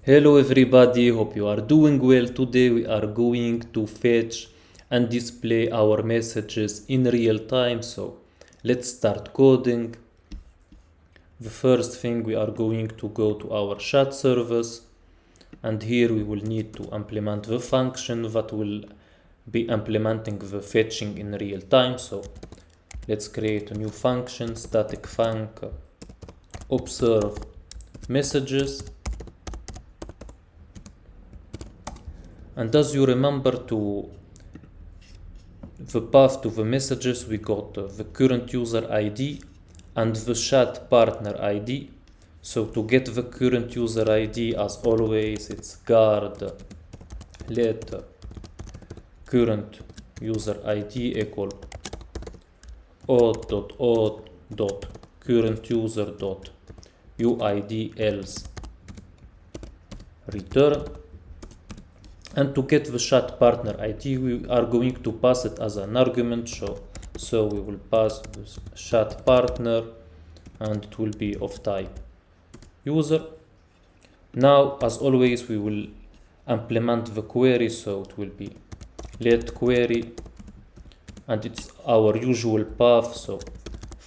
Hello everybody, hope you are doing well. Today we are going to fetch and display our messages in real time. So let's start coding. The first thing, we are going to go to our chat service, and here we will need to implement the function that will be implementing the fetching in real time. So let's create a new function, static func observe messages. And as you remember, to the path to the messages, we got the current user ID and the chat partner ID. So to get the current user ID, as always, it's guard let current user ID equal auth.auth.current user.uid else return. And to get the chat partner ID, we are going to pass it as an argument. So we will pass this chat partner, and it will be of type user. Now, as always, we will implement the query. So it will be let query, and it's our usual path. So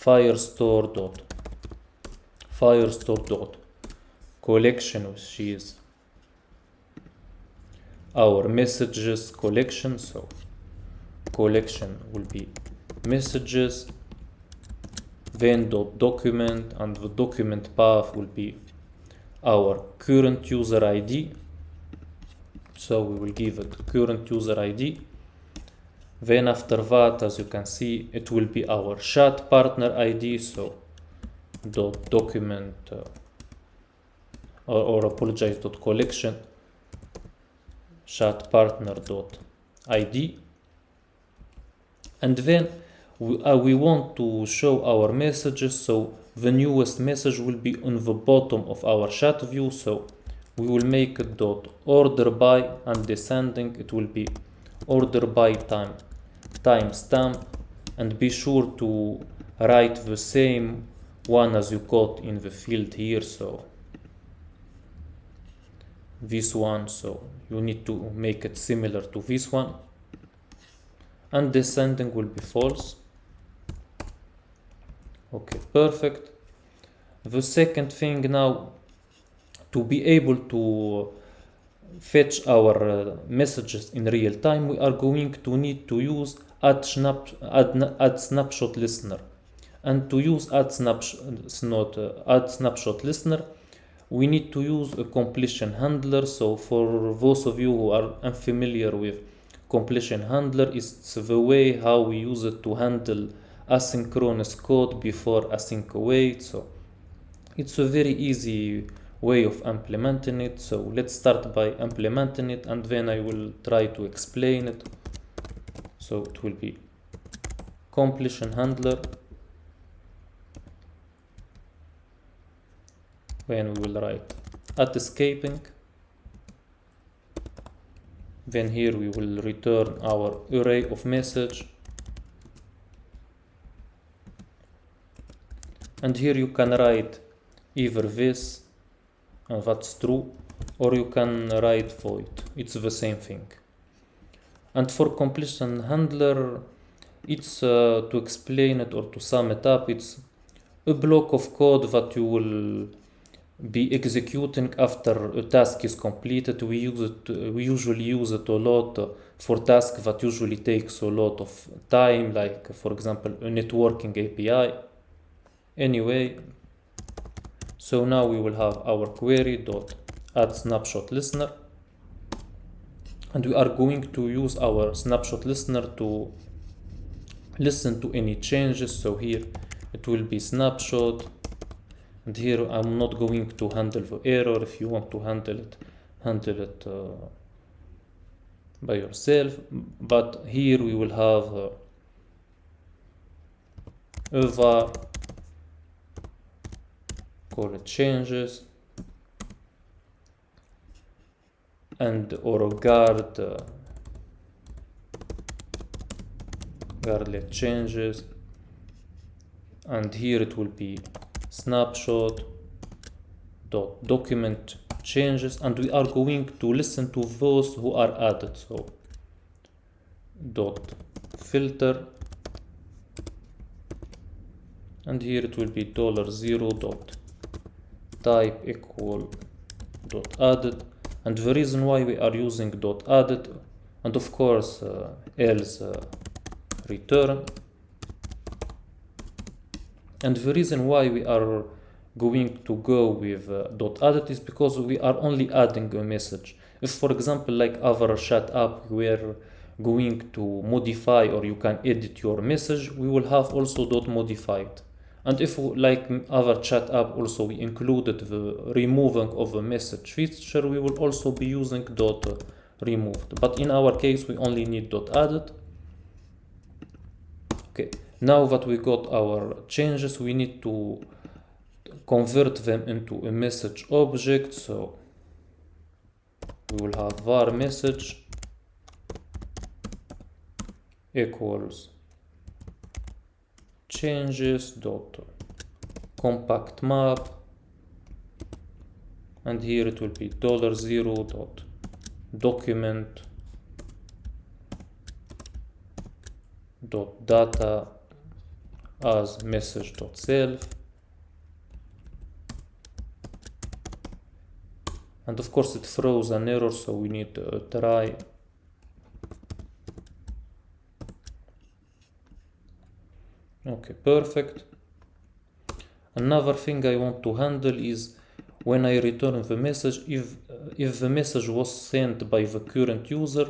firestore.collection, which is our messages collection. So collection will be messages, then .document, and the document path will be our current user ID. So we will give it current user ID. Then after that, as you can see, it will be our chat partner ID. So .document .collection chat partner.id. And then we want to show our messages. So the newest message will be on the bottom of our chat view. So we will make it .order by, and descending it will be order by timestamp, and be sure to write the same one as you got in the field here. So this one, so you need to make it similar to this one, and descending will be false. Okay, perfect. The second thing now, to be able to fetch our messages in real time, we are going to need to use add snapshot listener. And to use add snapshot listener, we need to use a completion handler. So for those of you who are unfamiliar with completion handler, it's the way how we use it to handle asynchronous code before async await. So it's a very easy way of implementing it. So let's start by implementing it, and then I will try to explain it. So it will be completion handler. Then we will write at escaping. Then here we will return our array of message. And here you can write either this, and that's true, or you can write void. It's the same thing. And for completion handler, it's to explain it or to sum it up, it's a block of code that you will be executing after a task is completed. We usually use it a lot for tasks that usually takes a lot of time, like for example a networking API. Anyway, so now we will have our query add snapshot listener, and we are going to use our snapshot listener to listen to any changes. So here it will be snapshot. And here I'm not going to handle the error. If you want to handle it by yourself. But here we will have var call it changes, and or guard let changes, and here it will be snapshot dot document changes, and we are going to listen to those who are added. So dot filter, and here it will be $0 dot type equal dot added, and the reason why we are using dot added, and of course else return, and the reason why we are going to go with dot added is because we are only adding a message. If for example like our chat app we are going to modify, or you can edit your message, we will have also dot modified. And if like our chat app also we included the removing of a message feature, we will also be using dot removed, but in our case we only need dot added. Okay, now that we got our changes, we need to convert them into a message object. So we will have var message equals changes dot compact map, and here it will be $0 dot document dot data as message dot self, and of course it throws an error, so we need to try. Okay, perfect. Another thing I want to handle is when I return the message, if the message was sent by the current user,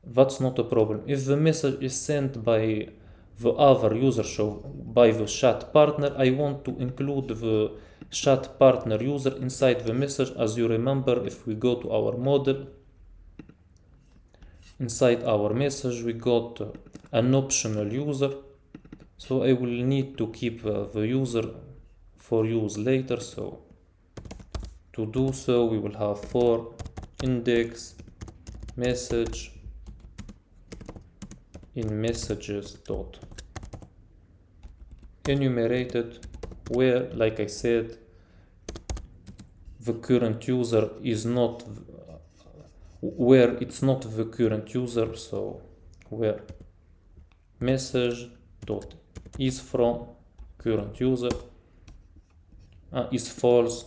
that's not a problem. If the message is sent by the other user, so by the chat partner, I want to include the chat partner user inside the message. As you remember, if we go to our model, inside our message we got an optional user, so I will need to keep the user for use later. So to do so, we will have for index message in messages dot enumerated, where, like I said, the current user is not, where it's not the current user, so where message dot is from current user is false,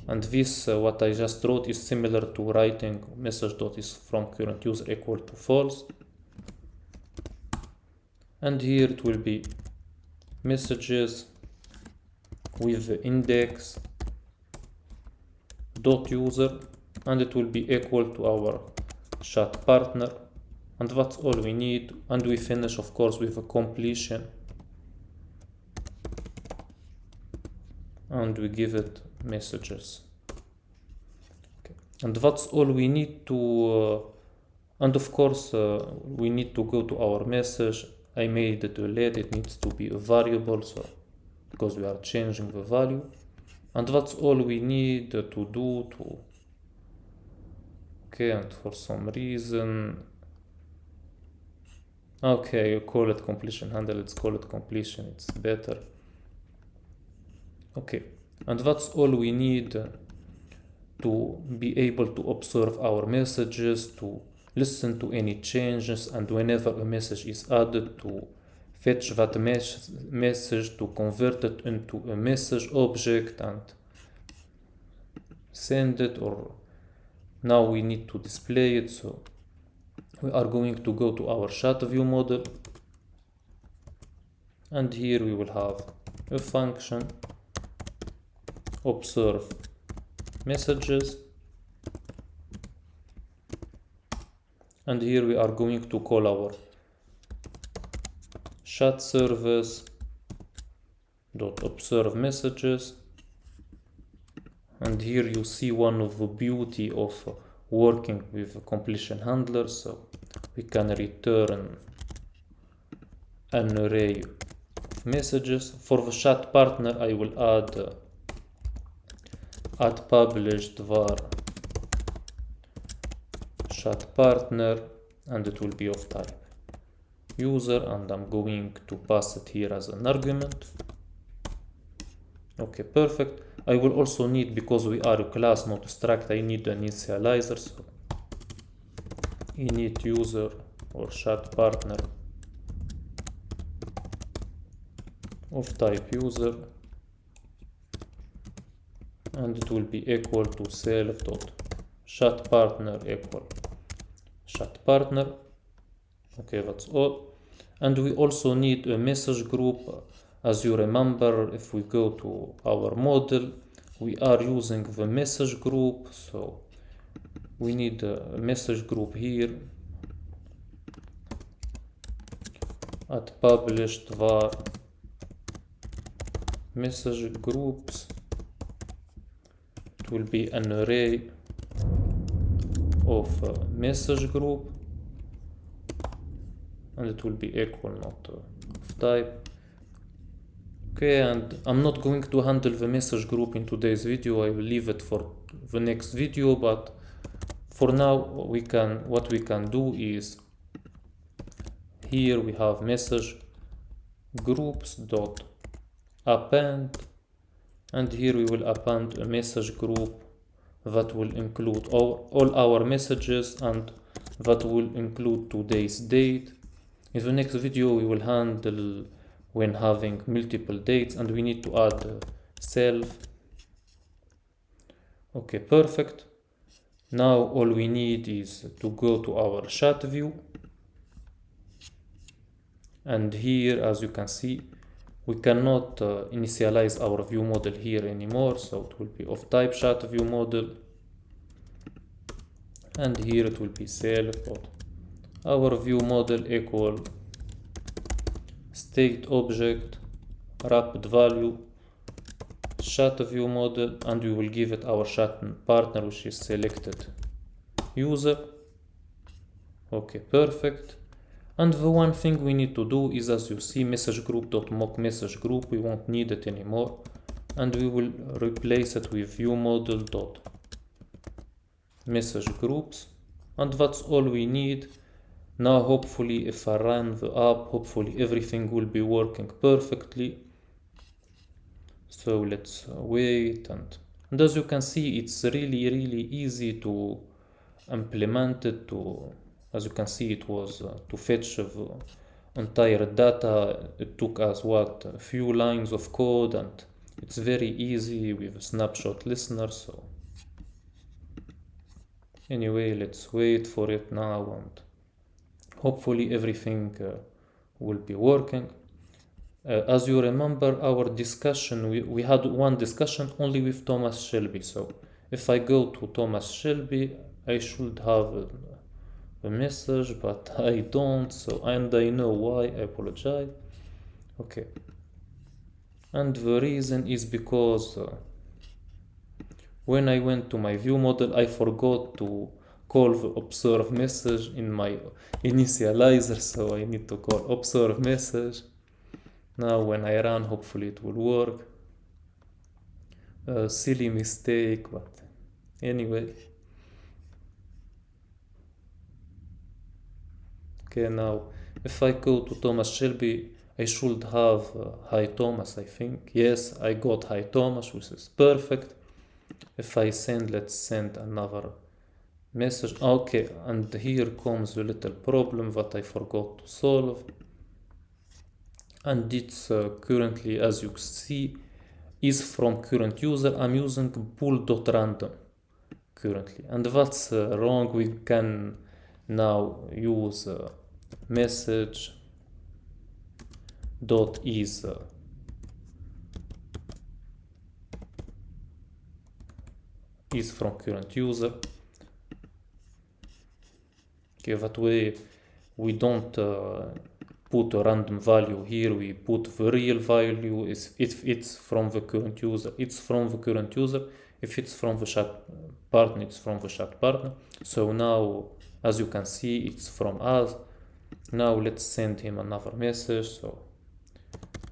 and this what I just wrote is similar to writing message dot is from current user equal to false, and here it will be messages with the index dot user, and it will be equal to our chat partner, and that's all we need. And we finish of course with a completion, and we give it messages. Okay. And that's all we need to and of course we need to go to our message. I made it a let, it needs to be a variable, so because we are changing the value, and that's all we need to do to. Okay, and for some reason, okay, you call it completion handle, let's call it completion, it's better. Okay, and that's all we need to be able to observe our messages, to listen to any changes, and whenever a message is added, to fetch that message, to convert it into a message object and send it, or now we need to display it. So we are going to go to our chat view model, and here we will have a function observe messages, and here we are going to call our chat service dot observe messages, and here you see one of the beauty of working with a completion handler. So we can return an array of messages. For the chat partner I will add published var chat partner, and it will be of type user, and I'm going to pass it here as an argument. Okay, perfect. I will also need, because we are a class not a struct, I need an initializer, so init user or chat partner of type user, and it will be equal to self dot chat partner equal chat partner. Okay, that's all. And we also need a message group. As you remember, if we go to our model, we are using the message group, so we need a message group here at published var message groups. It will be an array of message group, and it will be equal not of type. Okay, and I'm not going to handle the message group in today's video. I will leave it for the next video, but for now what we can do is here we have message groups dot append, and here we will append a message group that will include all our messages and that will include today's date. In the next video we will handle when having multiple dates, and we need to add self. Okay, perfect. Now all we need is to go to our chat view, and here as you can see we cannot initialize our view model here anymore, so it will be of type chat view model, and here it will be self dot our view model equal state object wrapped value chat view model, and we will give it our chat partner, which is selected user. Okay, perfect. And the one thing we need to do is, as you see, message group dot mock message group, we won't need it anymore, and we will replace it with view model dot message groups, and that's all we need. Now hopefully if I run the app, hopefully everything will be working perfectly. So let's wait, and as you can see it's really easy to implement it. As you can see, it was to fetch the entire data. It took us a few lines of code, and it's very easy with a snapshot listener. So anyway, let's wait for it now, and hopefully everything will be working. As you remember our discussion, we had one discussion only with Thomas Shelby. So if I go to Thomas Shelby, I should have a message, but I don't, and I know why. I apologize. Okay, and the reason is because when I went to my view model, I forgot to call the observe message in my initializer, so I need to call observe message. Now when I run, hopefully it will work. Silly mistake, but anyway. Okay, now if I go to Thomas Shelby, I should have hi Thomas, I think. Yes, I got hi Thomas, which is perfect. If I send, let's send another message. Okay, and here comes the little problem that I forgot to solve. And it's currently, as you see, is from current user. I'm using bool.random currently, and that's wrong. We can now use message dot is from current user. Okay, that way we don't put a random value here. We put the real value. If it's from the current user, it's from the current user. If it's from the chat partner, it's from the chat partner. So now, as you can see, it's from us. Now let's send him another message, so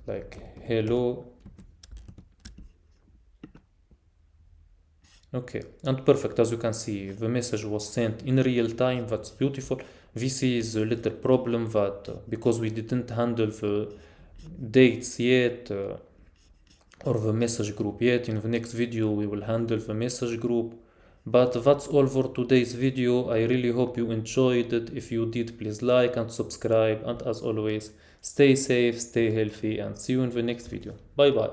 like hello. Okay, and perfect. As you can see, the message was sent in real time. That's beautiful. This is a little problem that because we didn't handle the dates yet, or the message group yet. In the next video we will handle the message group. But that's all for today's video. I really hope you enjoyed it. If you did, please like and subscribe, and as always, stay safe, stay healthy, and see you in the next video. Bye bye.